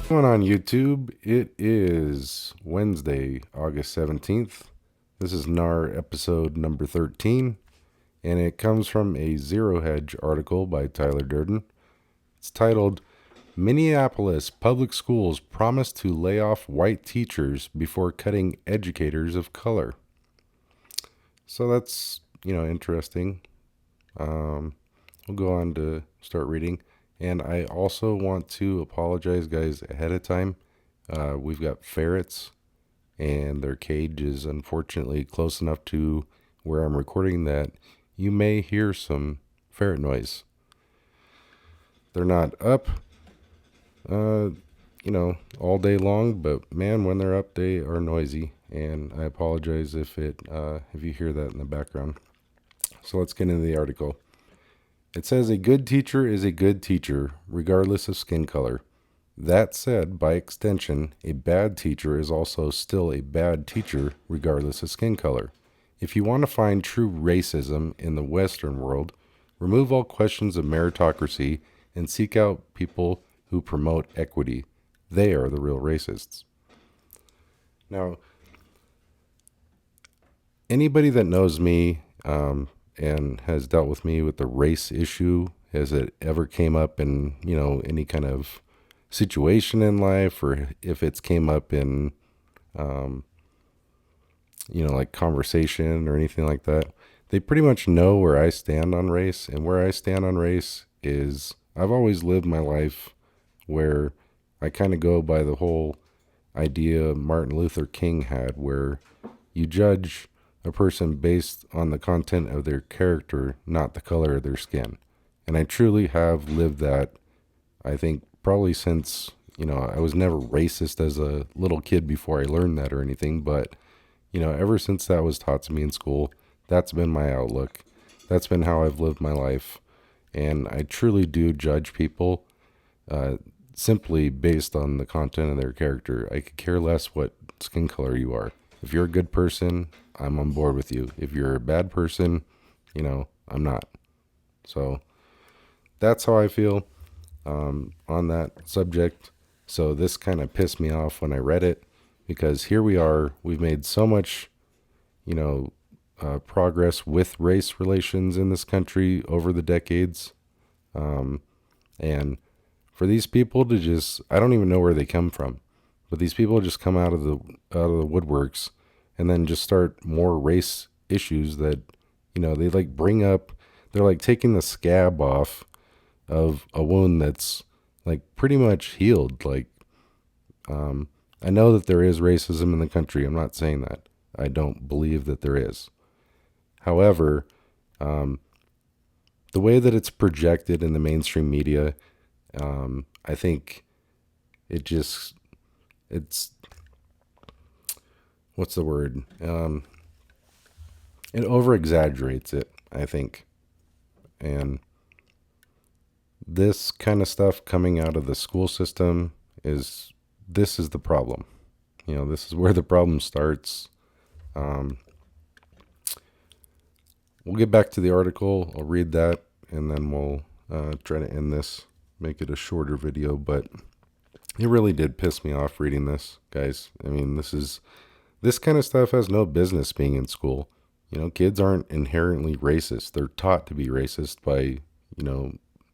Going on YouTube, it is Wednesday, August 17th. This is NAR episode number 13, and it comes from a Zero Hedge article by Tyler Durden. It's titled, Minneapolis Public Schools Promise to Lay Off White Teachers Before Cutting Educators of Color. So that's, interesting. We'll go on to start reading. And I also want to apologize, guys, ahead of time. We've got ferrets, and their cage is unfortunately close enough to where I'm recording that you may hear some ferret noise. They're not up, uh, all day long, but man, when they're up, they are noisy. And I apologize if you hear that in the background. So let's get into the article. It says a good teacher is a good teacher, regardless of skin color. That said, by extension, a bad teacher is also still a bad teacher, regardless of skin color. If you want to find true racism in the Western world, remove all questions of meritocracy and seek out people who promote equity. They are the real racists. Now, anybody that knows me and has dealt with me with the race issue, as it ever came up in, any kind of situation in life, or if it's came up in, like conversation or anything like that, they pretty much know where I stand on race. And where I stand on race is I've always lived my life where I kind of go by the whole idea Martin Luther King had, where you judge a person based on the content of their character, not the color of their skin. And I truly have lived that, I think, probably since, I was never racist as a little kid before I learned that or anything, but, ever since that was taught to me in school, that's been my outlook. That's been how I've lived my life. And I truly do judge people simply based on the content of their character. I could care less what skin color you are. If you're a good person, I'm on board with you. If you're a bad person, I'm not. So that's how I feel on that subject. So this kind of pissed me off when I read it, because here we are. We've made so much, progress with race relations in this country over the decades. And for these people to just, I don't even know where they come from, but these people just come out of the woodworks and then just start more race issues that, they like bring up. They're like taking the scab off of a wound that's like pretty much healed. Like, I know that there is racism in the country. I'm not saying that. I don't believe that there is. However, the way that it's projected in the mainstream media, I think it's, what's the word? It over exaggerates it, I think. And this kind of stuff coming out of the school system this is the problem. This is where the problem starts. We'll get back to the article. I'll read that, and then we'll try to end this, make it a shorter video. But it really did piss me off reading this, guys. I mean, this kind of stuff has no business being in school. Kids aren't inherently racist. They're taught to be racist by,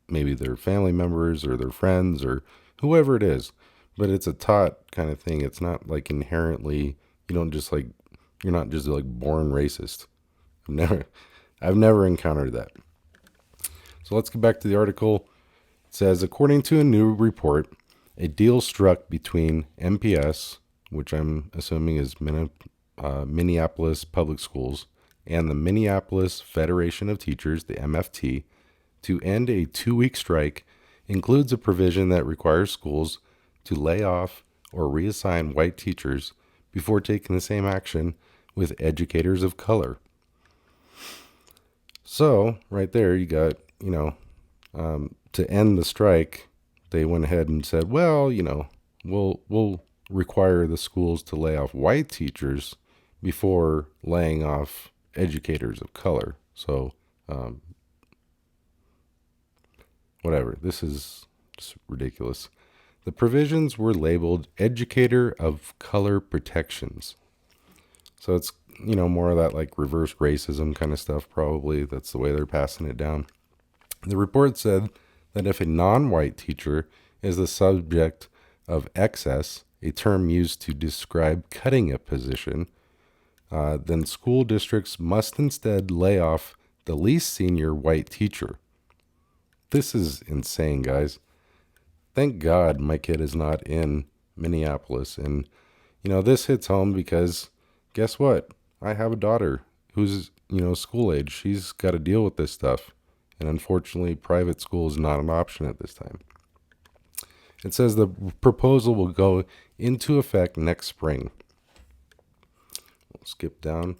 maybe their family members or their friends or whoever it is. But it's a taught kind of thing. It's not like inherently, you're not just like born racist. I've never encountered that. So let's get back to the article. It says, according to a new report, a deal struck between MPS, which I'm assuming is Minneapolis Public Schools, and the Minneapolis Federation of Teachers, the MFT, to end a 2-week strike includes a provision that requires schools to lay off or reassign white teachers before taking the same action with educators of color. So, right there, you got, to end the strike, they went ahead and said, well, we'll require the schools to lay off white teachers before laying off educators of color. So, whatever. This is just ridiculous. The provisions were labeled Educator of Color Protections. So it's, more of that like reverse racism kind of stuff, probably. That's the way they're passing it down. The report said that if a non-white teacher is the subject of excess, a term used to describe cutting a position, then school districts must instead lay off the least senior white teacher. This is insane, guys. Thank God my kid is not in Minneapolis. And, this hits home because guess what? I have a daughter who's, school age. She's got to deal with this stuff. And unfortunately, private school is not an option at this time. It says the proposal will go into effect next spring. We'll skip down.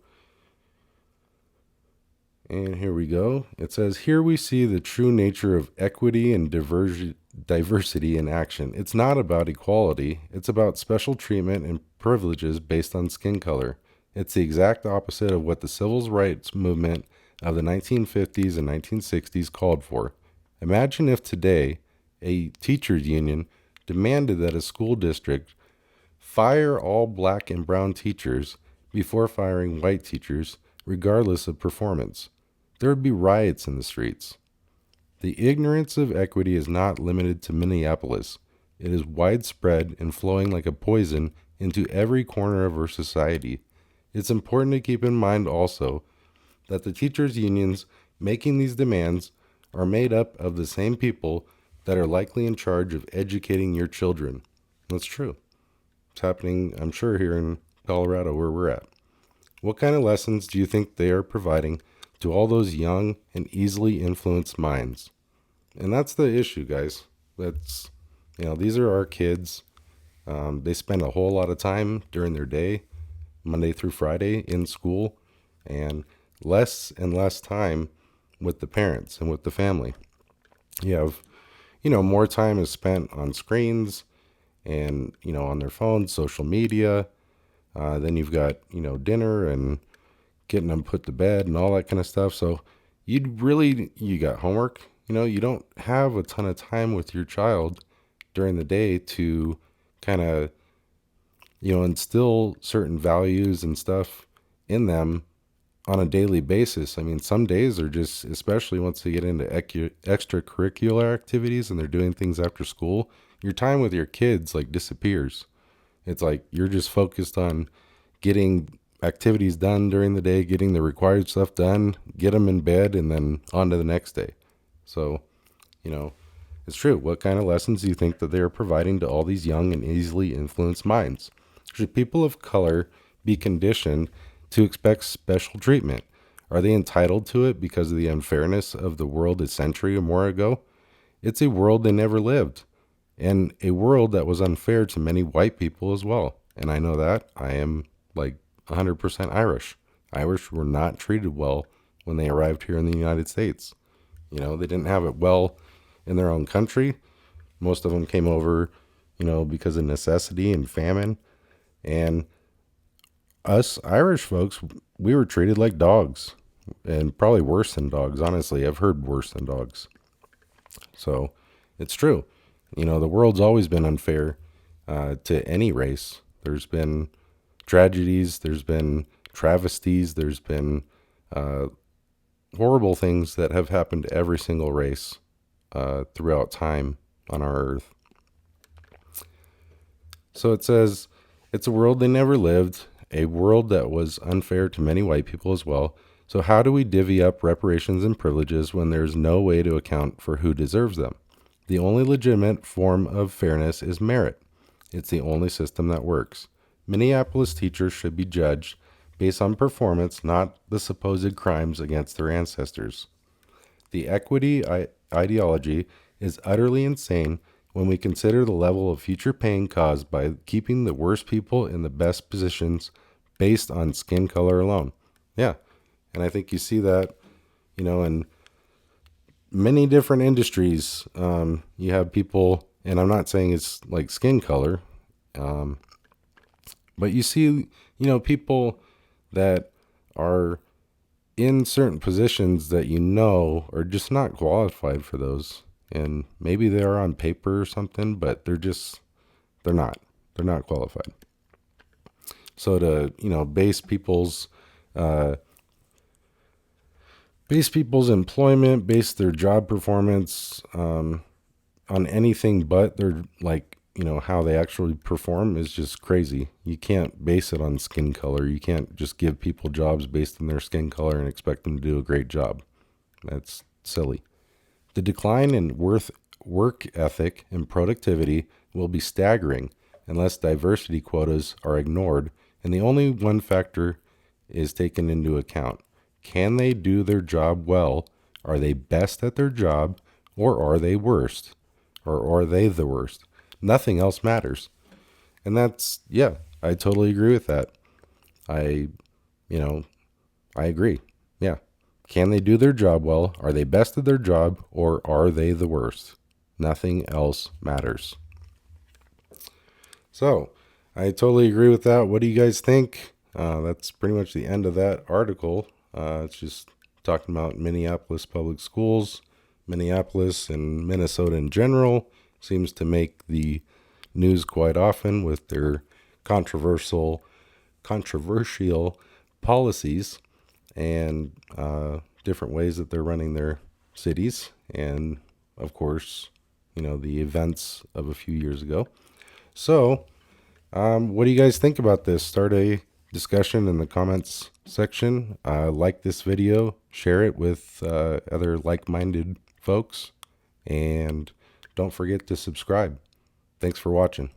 And here we go. It says, here we see the true nature of equity and diversity in action. It's not about equality. It's about special treatment and privileges based on skin color. It's the exact opposite of what the civil rights movement of the 1950s and 1960s called for. Imagine if today a teachers union demanded that a school district fire all black and brown teachers before firing white teachers, regardless of performance. There would be riots in the streets. The ignorance of equity is not limited to Minneapolis. It is widespread and flowing like a poison into every corner of our society. It's important to keep in mind also that the teachers' unions making these demands are made up of the same people that are likely in charge of educating your children. That's true. It's happening, I'm sure, here in Colorado where we're at. What kind of lessons do you think they are providing to all those young and easily influenced minds? And that's the issue, guys. That's, these are our kids. They spend a whole lot of time during their day, Monday through Friday, in school, and and less time with the parents and with the family. You have, more time is spent on screens and, on their phones, social media. Then you've got, dinner and getting them put to bed and all that kind of stuff. So you got homework. You don't have a ton of time with your child during the day to kind of, instill certain values and stuff in them on a daily basis. I mean, some days are just, especially once they get into extracurricular activities and they're doing things after school, your time with your kids like disappears. It's like you're just focused on getting activities done during the day, getting the required stuff done, get them in bed, and then on to the next day. So, it's true. What kind of lessons do you think that they are providing to all these young and easily influenced minds? Should people of color be conditioned to expect special treatment? Are they entitled to it because of the unfairness of the world a century or more ago? It's a world they never lived, and a world that was unfair to many white people as well. And I know that. I am like 100% Irish. Irish were not treated well when they arrived here in the United States. They didn't have it well in their own country. Most of them came over, because of necessity and famine. And us Irish folks, we were treated like dogs, and probably worse than dogs. Honestly, I've heard worse than dogs. So it's true. The world's always been unfair to any race. There's been tragedies, there's been travesties, there's been horrible things that have happened to every single race throughout time on our earth. So it says, it's a world they never lived, a world that was unfair to many white people as well. So how do we divvy up reparations and privileges when there's no way to account for who deserves them? The only legitimate form of fairness is merit. It's the only system that works. Minneapolis teachers should be judged based on performance, not the supposed crimes against their ancestors. The equity ideology is utterly insane when we consider the level of future pain caused by keeping the worst people in the best positions based on skin color alone. Yeah, and I think you see that, in many different industries. You have people, and I'm not saying it's like skin color, but you see, people that are in certain positions that are just not qualified for those. and maybe they are on paper or something, but they're not. They're not qualified. So to, base people's employment, base their job performance on anything but their, how they actually perform is just crazy. You can't base it on skin color. You can't just give people jobs based on their skin color and expect them to do a great job. That's silly. The decline in work ethic and productivity will be staggering unless diversity quotas are ignored and the only one factor is taken into account. Can they do their job well? Are they best at their job, or are they worst? Or are they the worst? Nothing else matters. And I totally agree with that. I agree. Yeah. Can they do their job well? Are they best at their job, or are they the worst? Nothing else matters. So, I totally agree with that. What do you guys think? That's pretty much the end of that article. It's just talking about Minneapolis public schools. Minneapolis and Minnesota in general seems to make the news quite often with their controversial policies and different ways that they're running their cities, and of course, the events of a few years ago. So, what do you guys think about this? Start a discussion in the comments section. Like this video, share it with other like-minded folks, and don't forget to subscribe. Thanks for watching.